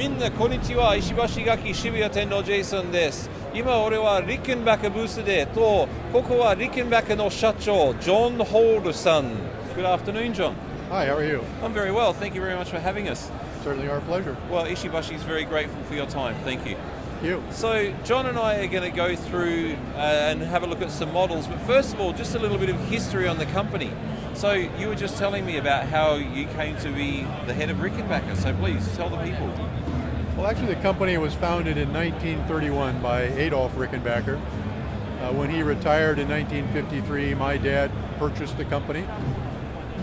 みんなこんにちは、石橋垣渋谷店のジェイソンです。今俺はリッケンバッカーブースでここはリッケンバッカーの社長、ジョン・ホールさん。Good afternoon, John. Hi, how are you? I'm very well. Thank you very much for having us. Certainly our pleasure. Well, Ishibashi is very grateful for your time. Thank you. You. So, John and I are going to go through and have a look at some models. But first of all, just a little bit of history on the company. So, you were just telling me about how you came to be the head of Rickenbacker. So, please tell the people. Well, actually, the company was founded in 1931 by Adolf Rickenbacker. When he retired in 1953, my dad purchased the company.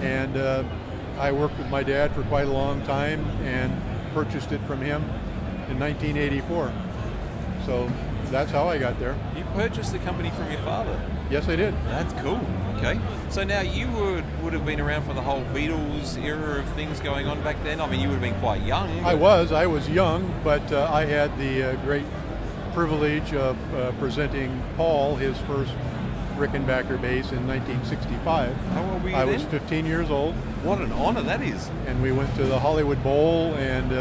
And I worked with my dad for quite a long time and purchased it from him in 1984. So that's how I got there. You purchased the company from your father? Yes, I did. That's cool. Okay. So now you would have been around for the whole Beatles era of things going on back then? I mean, you would have been quite young. I was young, but I had the great privilege of presenting Paul his first Rickenbacker bass in 1965. How old were you I then? was 15 years old. What an honor that is. And we went to the Hollywood Bowl, and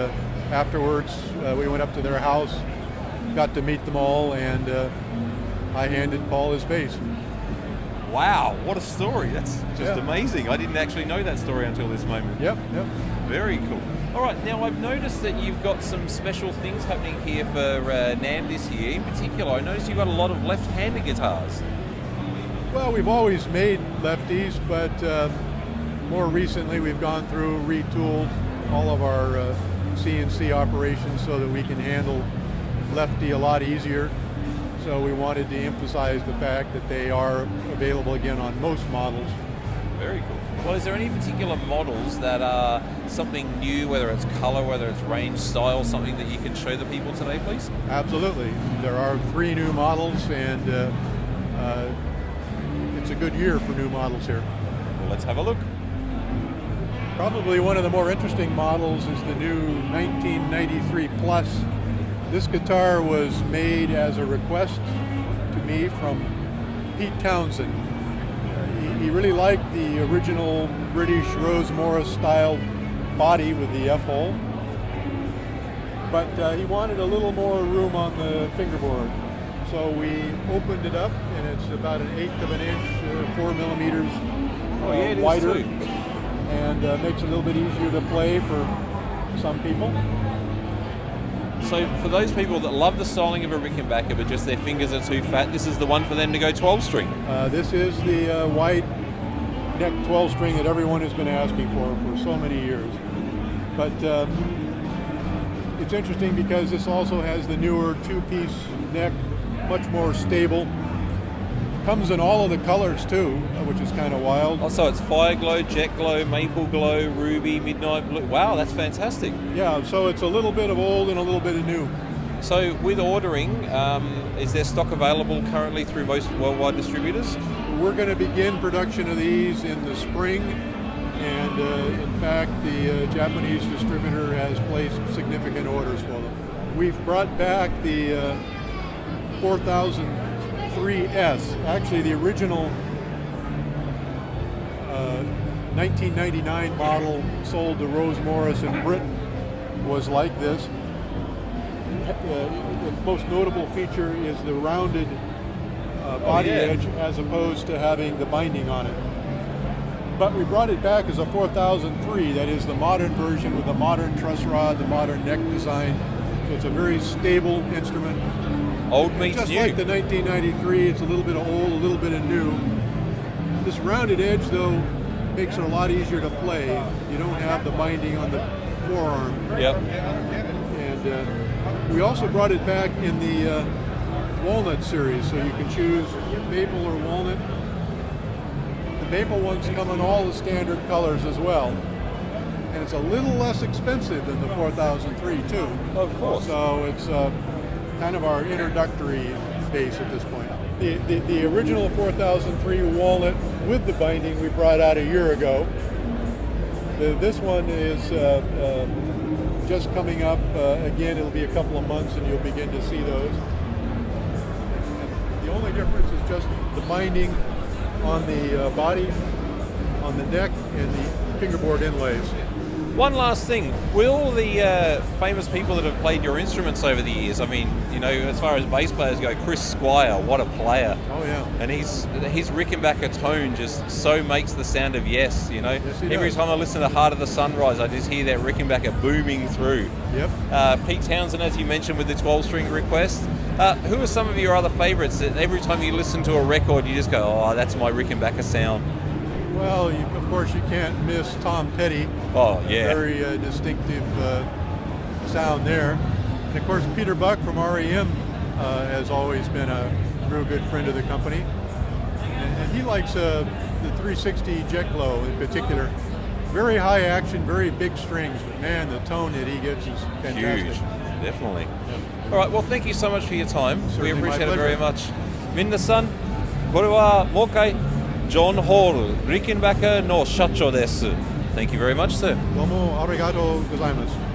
afterwards we went up to their house, got to meet them all, and I handed Paul his bass. Wow, what a story. That's just amazing. I didn't actually know that story until this moment. Yep. Very cool. All right, now I've noticed that you've got some special things happening here for NAMM this year. In particular, I noticed you've got a lot of left-handed guitars. Well, we've always made lefties, but more recently we've gone through, retooled all of our CNC operations so that we can handle lefty a lot easier. So we wanted to emphasize the fact that they are available again on most models. Very cool. Well, is there any particular models that are something new, whether it's color, whether it's range, style, something that you can show the people today, please? Absolutely. There are 3 new models, and it's a good year for new models here. Well, let's have a look. Probably one of the more interesting models is the new 1993 Plus. This guitar was made as a request to me from Pete Townsend. He really liked the original British Rose Morris style body with the F-hole, but he wanted a little more room on the fingerboard. So we opened it up, and it's about 1/8 of an inch, 4 millimeters wider, and makes it a little bit easier to play for some people. So for those people that love the styling of a Rickenbacker but just their fingers are too fat, this is the one for them to go 12-string. This is the wide neck 12-string that everyone has been asking for so many years. But it's interesting because this also has the newer 2-piece neck, much more stable. Comes in all of the colors too, which is kind of wild. Also, it's fire glow, jet glow, maple glow, ruby, midnight blue. Wow, that's fantastic. Yeah, so it's a little bit of old and a little bit of new. So with ordering, is there stock available currently through most worldwide distributors? We're going to begin production of these in the spring, and in fact the Japanese distributor has placed significant orders for them. We've brought back the 4003S. Actually, the original 1999 model sold to Rose Morris in Britain was like this. The most notable feature is the rounded body edge as opposed to having the binding on it. But we brought it back as a 4003, that is the modern version with the modern truss rod, the modern neck design. So it's a very stable instrument. Old meets just new. Like the 1993, it's a little bit of old, a little bit of new. This rounded edge, though, makes it a lot easier to play. You don't have the binding on the forearm. Yep. And we also brought it back in the walnut series, so you can choose maple or walnut. The maple ones come in all the standard colors as well. And it's a little less expensive than the 4003 too. Of course. So it's kind of our introductory base at this point. The original 4003 walnut with the binding we brought out a year ago. This one is just coming up. Again, it'll be a couple of months and you'll begin to see those. The only difference is just the binding on the body, on the neck, and the fingerboard inlays. One last thing, with all the famous people that have played your instruments over the years, I mean, you know, as far as bass players go, Chris Squire, what a player. Oh yeah. And his Rickenbacker tone just so makes the sound of yes, you know. Yes, he Every does. time I listen to Heart of the Sunrise, I just hear that Rickenbacker booming through. Yep. Pete Townsend, as you mentioned, with the 12-string request. Who are some of your other favourites that every time you listen to a record, you just go, oh, that's my Rickenbacker sound? Well, of course, you can't miss Tom Petty. Oh, yeah. Very distinctive sound there. And of course, Peter Buck from REM has always been a real good friend of the company. And he likes the 360 jet glow in particular. Very high action, very big strings, but man, the tone that he gets is fantastic. Huge, definitely. Yeah. All right, well, thank you so much for your time. Certainly we appreciate my it very pleasure. much. Minna-san, これはもう一回 John Hall, Rickenbacker no 社長です. Thank you very much, sir. どうもありがとうございます。